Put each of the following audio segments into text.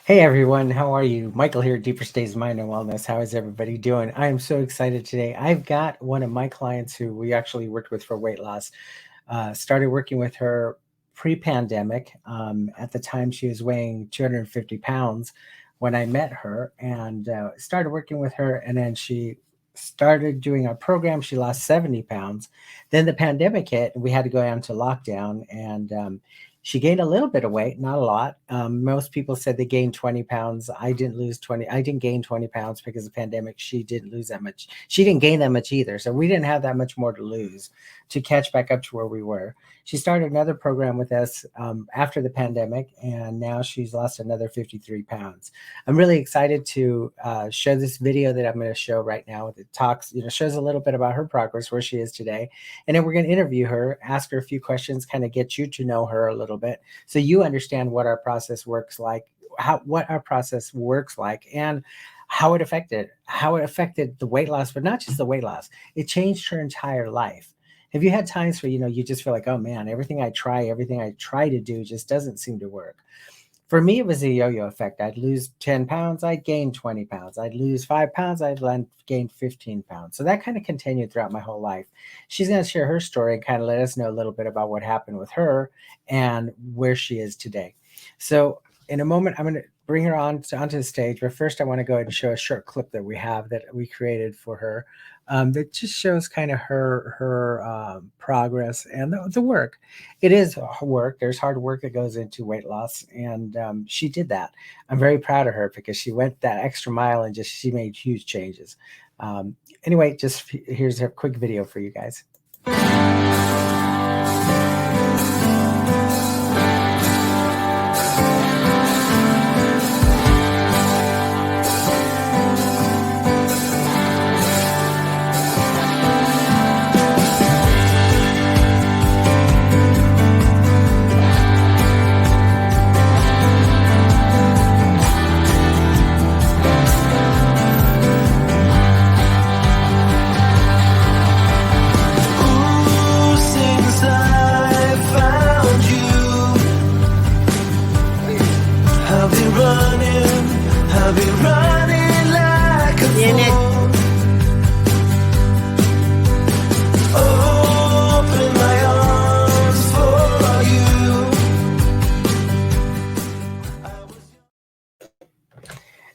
Hey everyone, how are you? Michael here, Deeper Stays Mind and Wellness. How is everybody doing? I am so excited today. I've got one of my clients who we actually worked with for weight loss. Started working with her pre-pandemic. At the time, she was weighing 250 pounds when I met her, and started working with her. And then she started doing our program. She lost 70 pounds. Then the pandemic hit, and we had to go into lockdown. And she gained a little bit of weight, not a lot. Most people said they gained 20 pounds. I didn't lose 20. I didn't gain 20 pounds because of the pandemic. She didn't lose that much. She didn't gain that much either. So we didn't have that much more to lose to catch back up to where we were. She started another program with us after the pandemic, and now she's lost another 53 pounds. I'm really excited to show this video that I'm going to show right now. It talks, shows a little bit about her progress, where she is today, and then we're going to interview her, ask her a few questions, kind of get you to know her a little bit, so you understand what our process works like, what our process works like, and how it affected the weight loss, but not just the weight loss. It changed her entire life. Have you had times where you just feel like, oh man, everything I try to do just doesn't seem to work? For me, it was a yo-yo effect. I'd lose 10 pounds, I'd gain 20 pounds. I'd lose 5 pounds, gain 15 pounds. So that kind of continued throughout my whole life. She's going to share her story and kind of let us know a little bit about what happened with her and where she is today. So in a moment, I'm going to bring her onto the stage. But first, I want to go ahead and show a short clip that we have that we created for her, that just shows kind of her progress and the work. It is work. There's hard work that goes into weight loss, and she did that. I'm very proud of her because she went that extra mile and just she made huge changes. Anyway, just here's a quick video for you guys.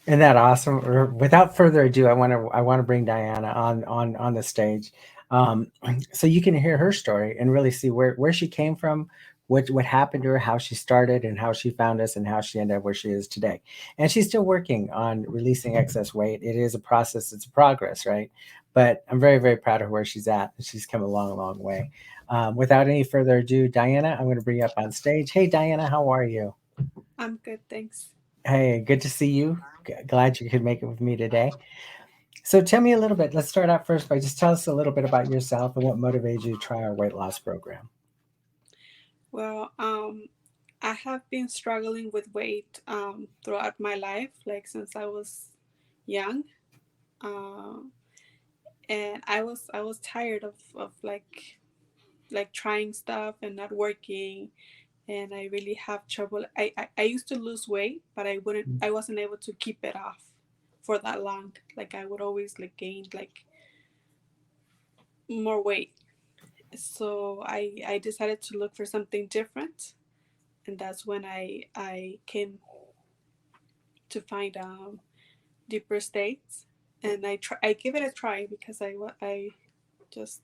Isn't that awesome? Without further ado, I want to bring Diana on the stage, um, so you can hear her story and really see where she came from, what happened to her, how she started, and how she found us, and how she ended up where she is today. And she's still working on releasing excess weight. It is a process. It's a progress, right? But I'm very, very proud of where she's at. She's come a long, long way. Without any further ado, Diana, I'm going to bring you up on stage. Hey, Diana, how are you? I'm good, thanks. Hey, good to see you. Glad you could make it with me today. So tell me a little bit. Let's start out first by just tell us a little bit about yourself and what motivated you to try our weight loss program. Well, I have been struggling with weight throughout my life, like since I was young, uh, and I was tired of like trying stuff and not working, and I really have trouble. I used to lose weight, but I wasn't able to keep it off for that long. Like I would always like gain like more weight. So I decided to look for something different, and that's when I came to find deeper states, and I give it a try because I just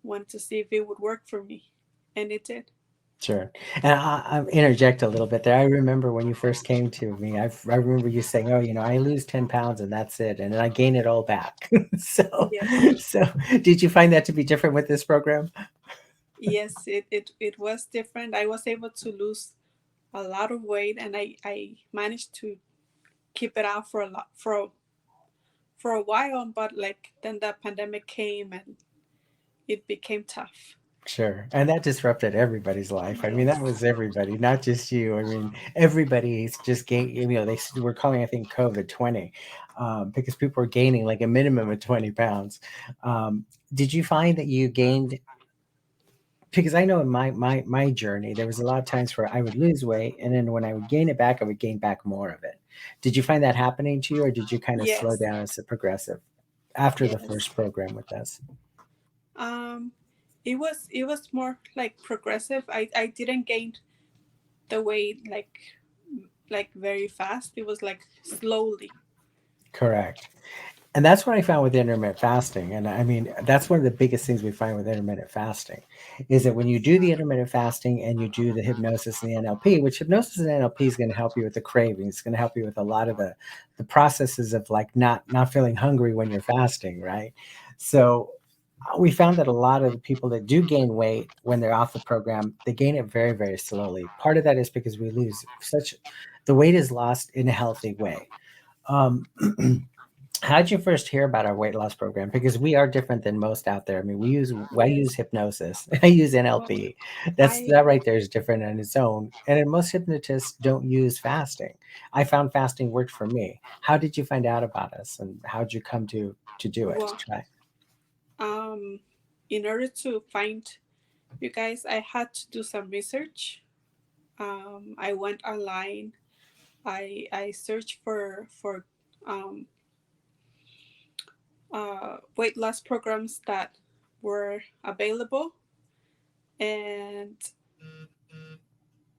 wanted to see if it would work for me, and it did. Sure. And I'll interject a little bit there. I remember when you first came to me, I remember you saying, oh, I lose 10 pounds and that's it. And then I gain it all back. so, Yes, so did you find that to be different with this program? yes, it was different. I was able to lose a lot of weight, and I managed to keep it out for a while, but like then the pandemic came and it became tough. Sure. And that disrupted everybody's life. I mean, that Yes. was everybody, not just you. I mean, everybody's just they were calling, I think, COVID 20, because people were gaining like a minimum of 20 pounds. Did you find that you gained, because I know in my journey, there was a lot of times where I would lose weight, and then when I would gain it back, I would gain back more of it. Did you find that happening to you, or did you kind of slow Yes, down as a progressive after the yes. first program with us? Um, it was more like progressive. I didn't gain the weight like very fast. It was like slowly. Correct. And that's what I found with intermittent fasting. And I mean, that's one of the biggest things we find with intermittent fasting is that when you do the intermittent fasting and you do the hypnosis and the NLP, which hypnosis and NLP is going to help you with the cravings, it's going to help you with a lot of the processes of like not feeling hungry when you're fasting, right? So we found that a lot of the people that do gain weight when they're off the program, they gain it very, very slowly. Part of that is because we lose such the weight is lost in a healthy way. Um, how did you first hear about our weight loss program? Because we are different than most out there. I mean, I Yes. use hypnosis, I use Well, NLP. I That right there is different on its own. And then most hypnotists don't use fasting. I found fasting worked for me. How did you find out about us, and how did you come to do it? To well, try? um, in order to find you guys, I had to do some research. I went online. I searched for um, weight loss programs that were available, and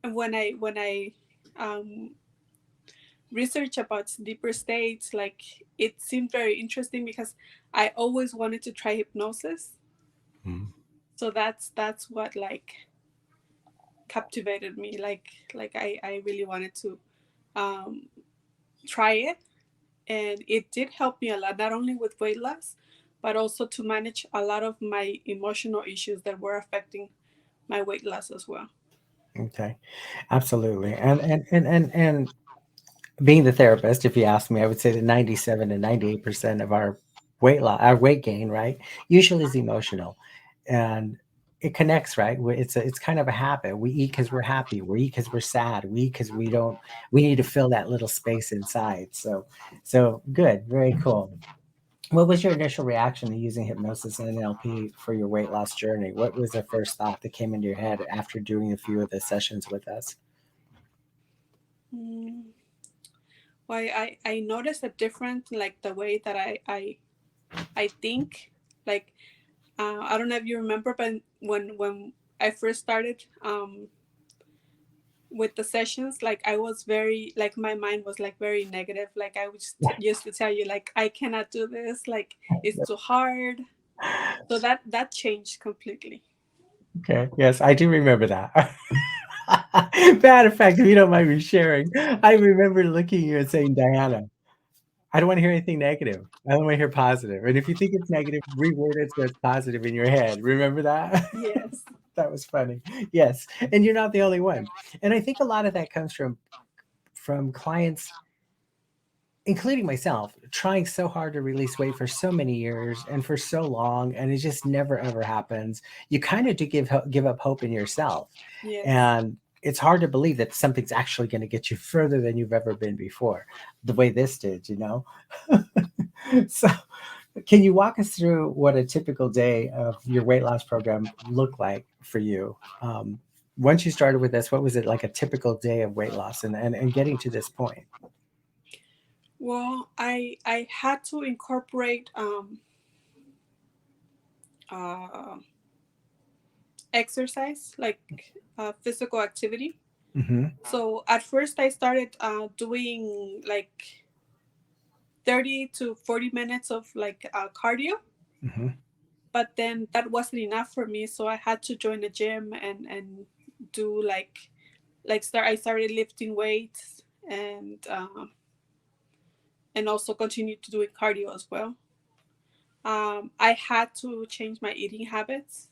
when I um, research about deeper states, like it seemed very interesting because I always wanted to try hypnosis. Mhm. So that's what like captivated me. Like I really wanted to um, try it, and it did help me a lot, not only with weight loss, but also to manage a lot of my emotional issues that were affecting my weight loss as well. Okay, absolutely. And being the therapist, if you ask me, I would say that 97 to 98% of our our weight gain, right, usually is emotional, and it connects, right? It's kind of a habit. We eat because we're happy. We eat because we're sad. We eat because we don't. We need to fill that little space inside. So good, very cool. What was your initial reaction to using hypnosis and NLP for your weight loss journey? What was the first thought that came into your head after doing a few of the sessions with us? Mm. Well, I noticed a difference, like the way that I think. Like I don't know if you remember, but when I first started with the sessions, like I was very like my mind was like very negative. Like I was used to tell you like I cannot do this. Like it's too hard. So that changed completely. Okay. Yes, I do remember that. Matter of fact, if you don't mind me sharing, I remember looking at you and saying, Diana, I don't want to hear anything negative. I don't want to hear positive. And if you think it's negative, reword it so it's positive in your head. Remember that? Yes. That was funny. Yes. And you're not the only one. And I think a lot of that comes from clients, including myself, trying so hard to release weight for so many years and for so long, and it just never ever happens. You kind of do give up hope in yourself, Yes. and it's hard to believe that something's actually going to get you further than you've ever been before, the way this did, you know. So, can you walk us through what a typical day of your weight loss program looked like for you? Once you started with this, what was it like a typical day of weight loss and getting to this point? Well, I had to incorporate uh exercise, like physical activity. Hmm. So at first I started doing like 30 to 40 minutes of like cardio, Hmm. but then that wasn't enough for me, so I had to join a gym and do like start I started lifting weights and also continued to doing cardio as well. I had to change my eating habits.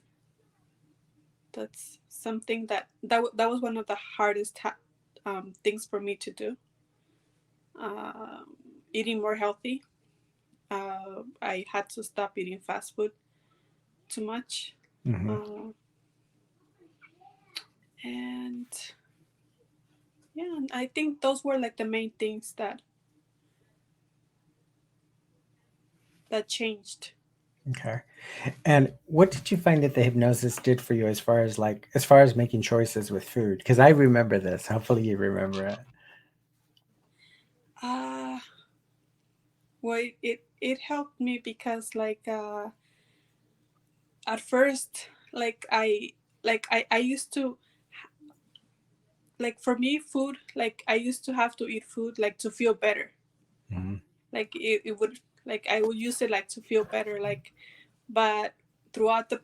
That's something that was one of the hardest things for me to do. Eating more healthy. I had to stop eating fast food too much. Hmm. Uh, and yeah, I think those were like the main things that changed. Okay. And what did you find that the hypnosis did for you as far as making choices with food? Because I remember this. Hopefully you remember it. Well, it helped me because at first I used to, like, for me food, like I used to have to eat food like to feel better. Mhm. Like it would, like I would use it like to feel better, like, but throughout the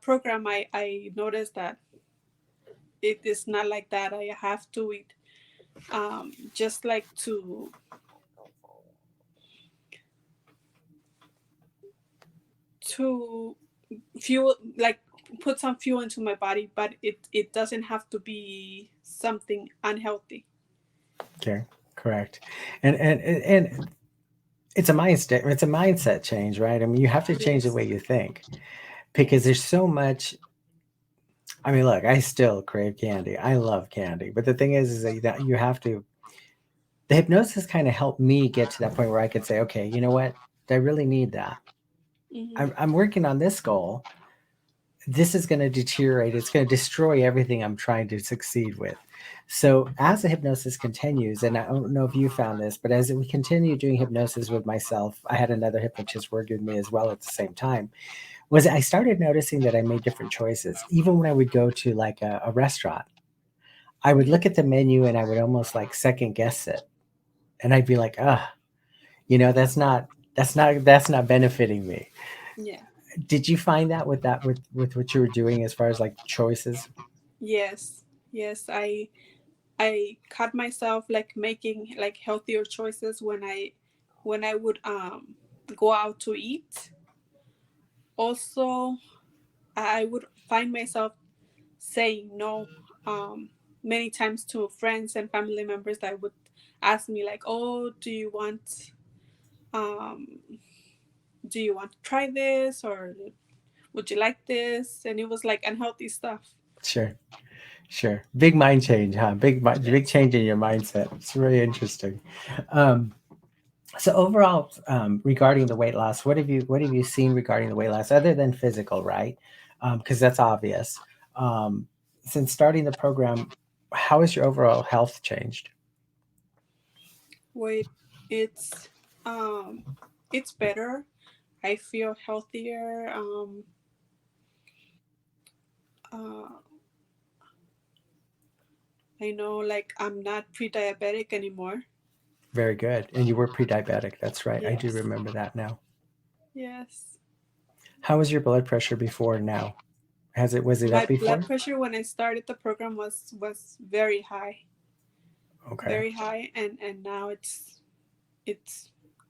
program I noticed that it is not like that. I have to eat just like to fuel, like put some fuel into my body, but it doesn't have to be something unhealthy. Okay, correct. And it's a mindset. It's a mindset change, right? I mean, you have to change the Yes. way you think because Yes. there's so much. I mean, look, I still crave candy. I love candy, but the thing is that you have to. The hypnosis kind of helped me get to that point where I could say, okay, you know what? I really need that. Hmm. I'm working on this goal. This is going to deteriorate. It's going to destroy everything I'm trying to succeed with. So as the hypnosis continues, and I don't know if you found this, but as we continue doing hypnosis with myself, I had another hypnotist work with me as well at the same time. Was I started noticing that I made different choices, even when I would go to like a restaurant. I would look at the menu and I would almost like second guess it, and I'd be like, ah, that's not benefiting me. Yeah. Did you find that with what you were doing as far as like choices? Yes. Yes. I caught myself like making like healthier choices when I would go out to eat. Also, I would find myself saying no many times to friends and family members that would ask me like, "Oh, um, do you want to try this, or would you like this?" And it was like unhealthy stuff. Sure, sure. Big mind change, huh? Big Yes. change in your mindset. It's really interesting. Um, so overall, regarding the weight loss, what have you seen regarding the weight loss other than physical, right? Because that's obvious. Um, since starting the program, how has your overall health changed? Wait, it's um, it's better. I feel healthier. Uh, I know, like I'm not pre-diabetic anymore. Very good. And you were pre-diabetic. That's right. I do Yes. remember that now. Yes. How was your blood pressure before and now? Was it up My blood before? pressure when I started the program was Okay. very high, and now it's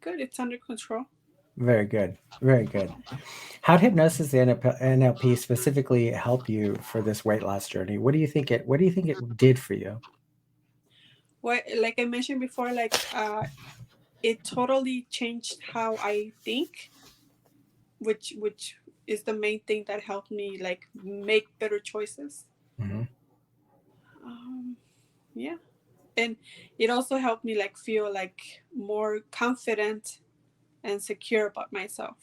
good. It's under control. Very good. Very good. How did hypnosis and NLP specifically help you for this weight loss journey? What do you think it did for you? What, like I mentioned before, like it totally changed how I think, which is the main thing that helped me like make better choices. Hmm. Um, yeah, and it also helped me like feel like more confident and secure about myself.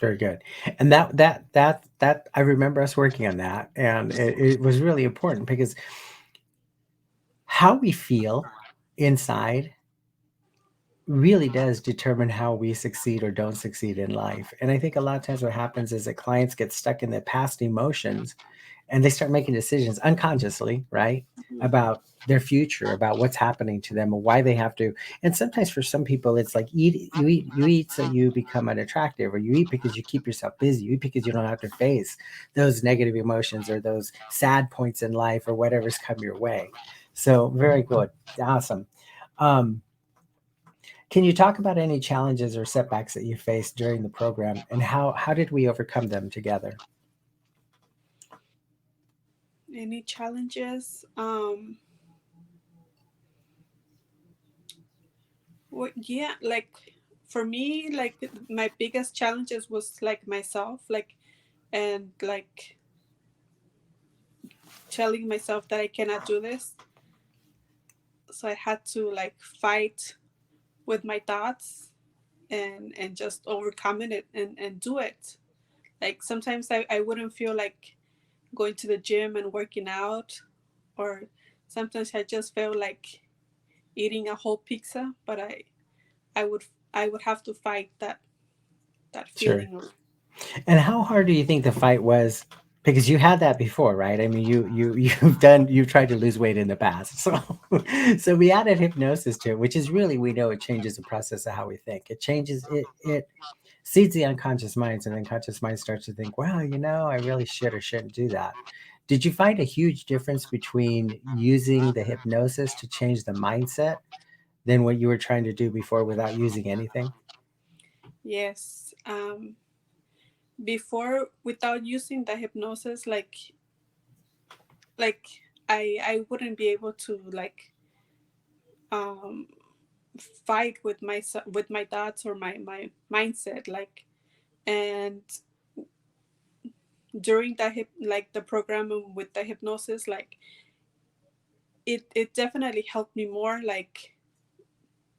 Very good. And that I remember us working on that, and it was really important because how we feel inside really does determine how we succeed or don't succeed in life. And I think a lot of times what happens is that clients get stuck in their past emotions and they start making decisions unconsciously, right? Mhm. About their future, about what's happening to them, or why they have to. And sometimes for some people, it's like you eat so you become unattractive, or you eat because you keep yourself busy. You eat because you don't have to face those negative emotions or those sad points in life or whatever's come your way. So very good, awesome. Um, can you talk about any challenges or setbacks that you faced during the program, and how did we overcome them together? Any challenges? Well, yeah, like for me, like my biggest challenges was like myself, like, and like telling myself that I cannot do this. So I had to like fight with my thoughts and just overcome it and do it. Like sometimes I wouldn't feel like going to the gym and working out, or sometimes I just felt like eating a whole pizza, but I would I would have to fight that Sure. feeling of. And how hard do you think the fight was? Because you had that before, right? I mean, you've tried to lose weight in the past, so so we added hypnosis to it, which is really, we know it changes the process of how we think. It changes it seeds the unconscious minds, and then conscious mind starts to think, wow, I really should or shouldn't do that. Did you find a huge difference between using the hypnosis to change the mindset than what you were trying to do before without using anything? Yes. Before, without using the hypnosis, like I wouldn't be able to um fight with my thoughts or my mindset, and during the program with the hypnosis, it definitely helped me more,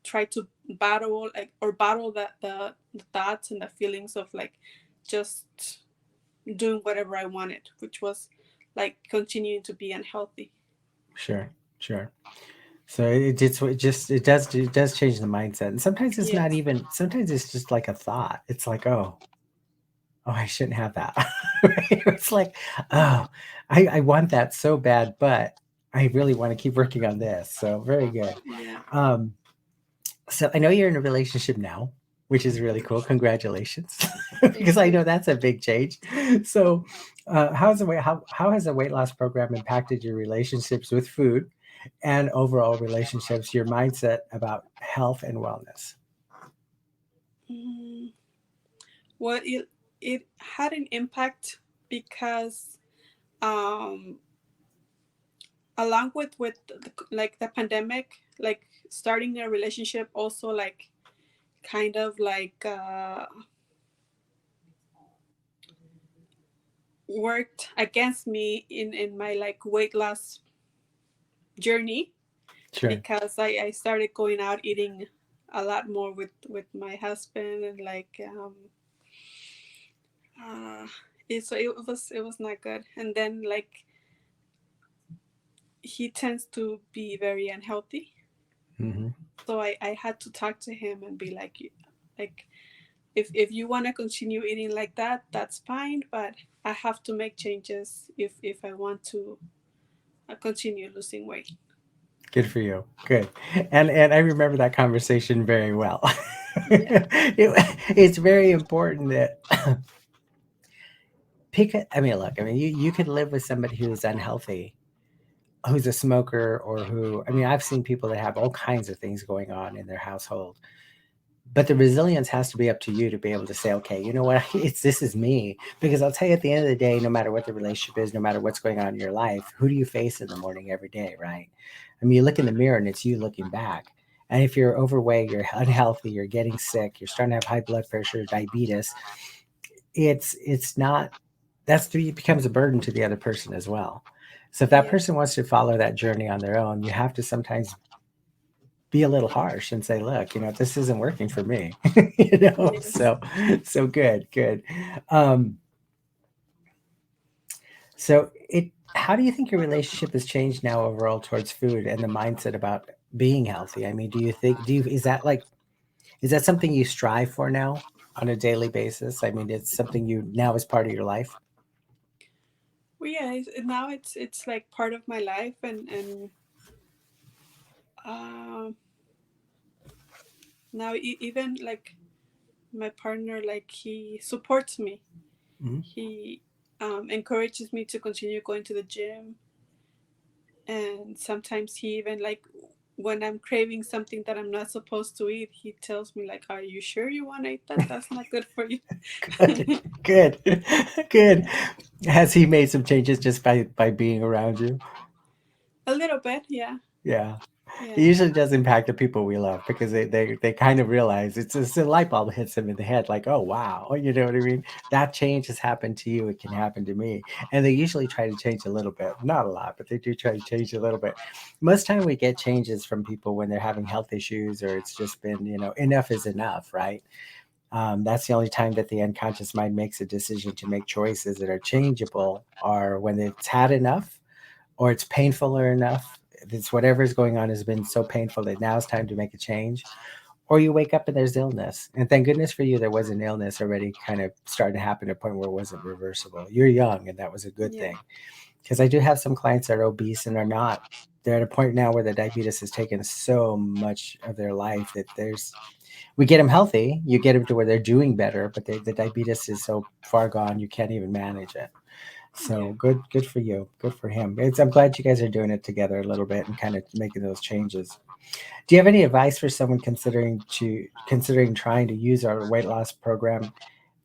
try to battle, or battle the thoughts and the feelings of just doing whatever I wanted, which was continuing to be unhealthy. Sure, sure. So it does change the mindset, and sometimes it's not Yes. even. Sometimes it's just like a thought. It's like, oh, I shouldn't have that. Right? It's like, oh, I want that so bad, but I really want to keep working on this. So very good. Yeah. Um, so I know you're in a relationship now, which is really cool. Congratulations, Thank because I you. know that's a big change. So, how has the weight loss program impacted your relationships with food and overall relationships, your mindset about health and wellness? Mm, well, it had an impact because, um along with the pandemic, starting a relationship also kind of worked against me in my weight loss journey, Sure. because I started going out eating a lot more with my husband, and uh it was not good. And then he tends to be very unhealthy, Hmm. so I had to talk to him and be like if you want to continue eating like that, that's fine, but I have to make changes if I want to continue losing weight. Good for you. Good. And I remember that conversation very well. Yeah. It's very important that I mean, look, I mean, you could live with somebody who's unhealthy, who's a smoker, or who, I mean, I've seen people that have all kinds of things going on in their household. But the resilience has to be up to you to be able to say, okay, you know what, this is me. Because I'll tell you, at the end of the day, no matter what the relationship is, no matter what's going on in your life, who do you face in the morning every day, right? I mean, you look in the mirror and it's you looking back. And if you're overweight, you're unhealthy, you're getting sick, you're starting to have high blood pressure, diabetes, it's not, it becomes a burden to the other person as well. So if that Yes. person wants to follow that journey on their own, you have to sometimes be a little harsh and say, look, this isn't working for me. Yes. So good, good. um so it how do you think your relationship has changed now overall towards food and the mindset about being healthy? I mean, is that something you strive for now on a daily basis? I mean, it's something you now is part of your life. Well, yeah, now it's like part of my life, and uh, now even my partner, he supports me. Hmm. He encourages me to continue going to the gym, and sometimes he even when I'm craving something that I'm not supposed to eat, he tells me "Are you sure you want to eat that? That's not good for you." Good, good, good. Yeah, Has he made some changes just by being around you? a little bit. Yeah, Yeah. It yeah, usually does impact the people we love, because they kind of realize it's a light bulb hits them in the head, like, oh wow, you know what I mean? That change has happened to you, it can happen to me. And they usually try to change a little bit, not a lot, but they do try to change a little bit. Most time we get changes from people when they're having health issues, or it's just been, enough is enough, right? That's the only time that the unconscious mind makes a decision to make choices that are changeable, or when it's had enough, or it's painful or enough. It's whatever is going on has been so painful that now it's time to make a change, or you wake up and there's illness. And thank goodness for you, there was an illness already kind of starting to happen to a point where it wasn't reversible. You're young, and that was a good Yeah. thing. Because I do have some clients that are obese and are not. They're at a point now where the diabetes has taken so much of their life that we get them healthy, you get them to where they're doing better, but the diabetes is so far gone, you can't even manage it. Yeah. So good for you. Good for him. I'm glad you guys are doing it together a little bit and kind of making those changes. Do you have any advice for someone considering trying to use our weight loss program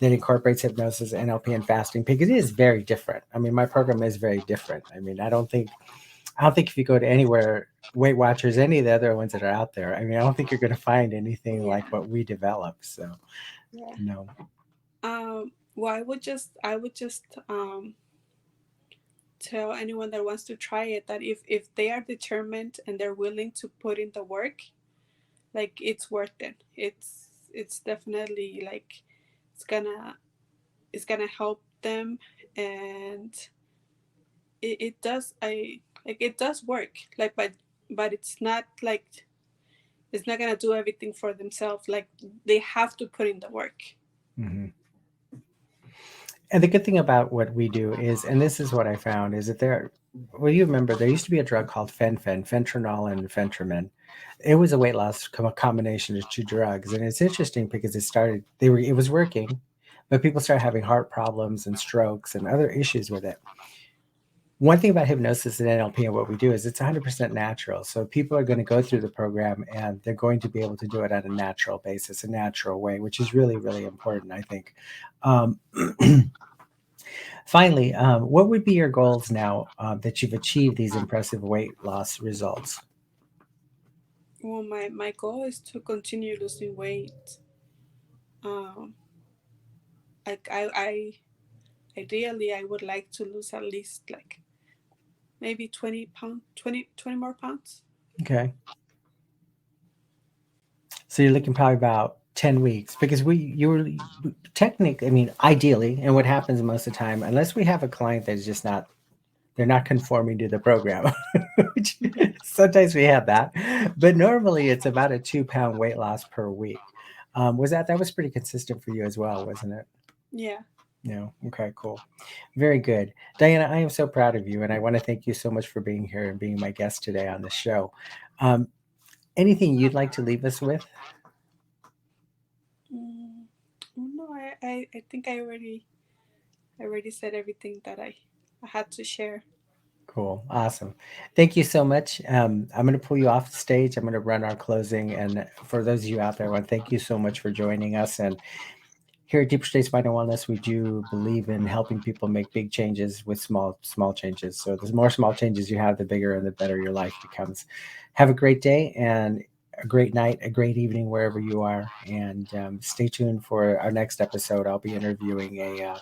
that incorporates hypnosis, NLP, and fasting? Because it is very different. I mean, my program is very different. I mean, I don't think if you go to anywhere, Weight Watchers, any of the other ones that are out there, I mean, I don't think you're going to find anything like Yeah. what we develop. So, Yeah. no. Well, I would just tell anyone that wants to try it that if they are determined and they're willing to put in the work, like it's worth it. It's definitely like it's gonna it's gonna help them, and it does. I like it does work. Like, but it's not like it's not gonna do everything for themselves. Like they have to put in the work. Hmm. And the good thing about what we do is, and this is what I found, is that well, you remember there used to be a drug called fentanyl and fentanyl. It was a weight loss combination of two drugs, and it's interesting because it was working, but people started having heart problems and strokes and other issues with it. One thing about hypnosis and NLP and what we do is it's 100% natural. So people are going to go through the program and they're going to be able to do it on a natural basis, a natural way, which is really, really important, I think. Um, Finally, what would be your goals now that you've achieved these impressive weight loss results? Well, my goal is to continue losing weight. Um, like ideally I would like to lose at least like maybe 20 pounds, 20 more pounds. Okay. So you're looking probably about 10 weeks because you were technically, I mean, ideally, and what happens most of the time, unless we have a client that's just not, they're not conforming to the program, which sometimes we have that, but normally it's about a 2 pound weight loss per week. That was pretty consistent for you as well, wasn't it? Yeah. No. Okay, cool. Very good. Diana, I am so proud of you, and I want to thank you so much for being here and being my guest today on the show. Um, Anything you'd like to leave us with? Mm, no, I think I already said everything that I had to share. Cool. Awesome. Thank you so much. I'm going to pull you off the stage. I'm going to run our closing. And for those of you out there, I want to thank you so much for joining us. And here at Deeper States Mind and Wellness, we do believe in helping people make big changes with small changes. So the more small changes you have, the bigger and the better your life becomes. Have a great day and a great night, a great evening wherever you are. And stay tuned for our next episode. I'll be interviewing a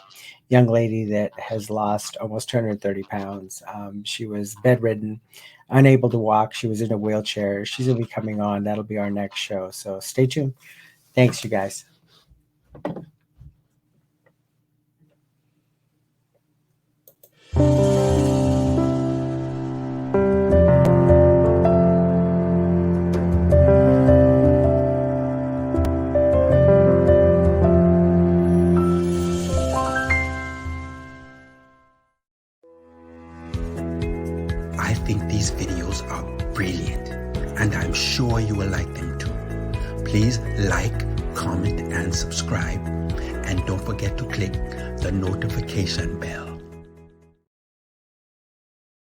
young lady that has lost almost 230 pounds. She was bedridden, unable to walk. She was in a wheelchair. She's going to be coming on. That'll be our next show. So stay tuned. Thanks, you guys. I think these videos are brilliant, and I'm sure you will like them too. Please like, comment, and subscribe, and don't forget to click the notification bell.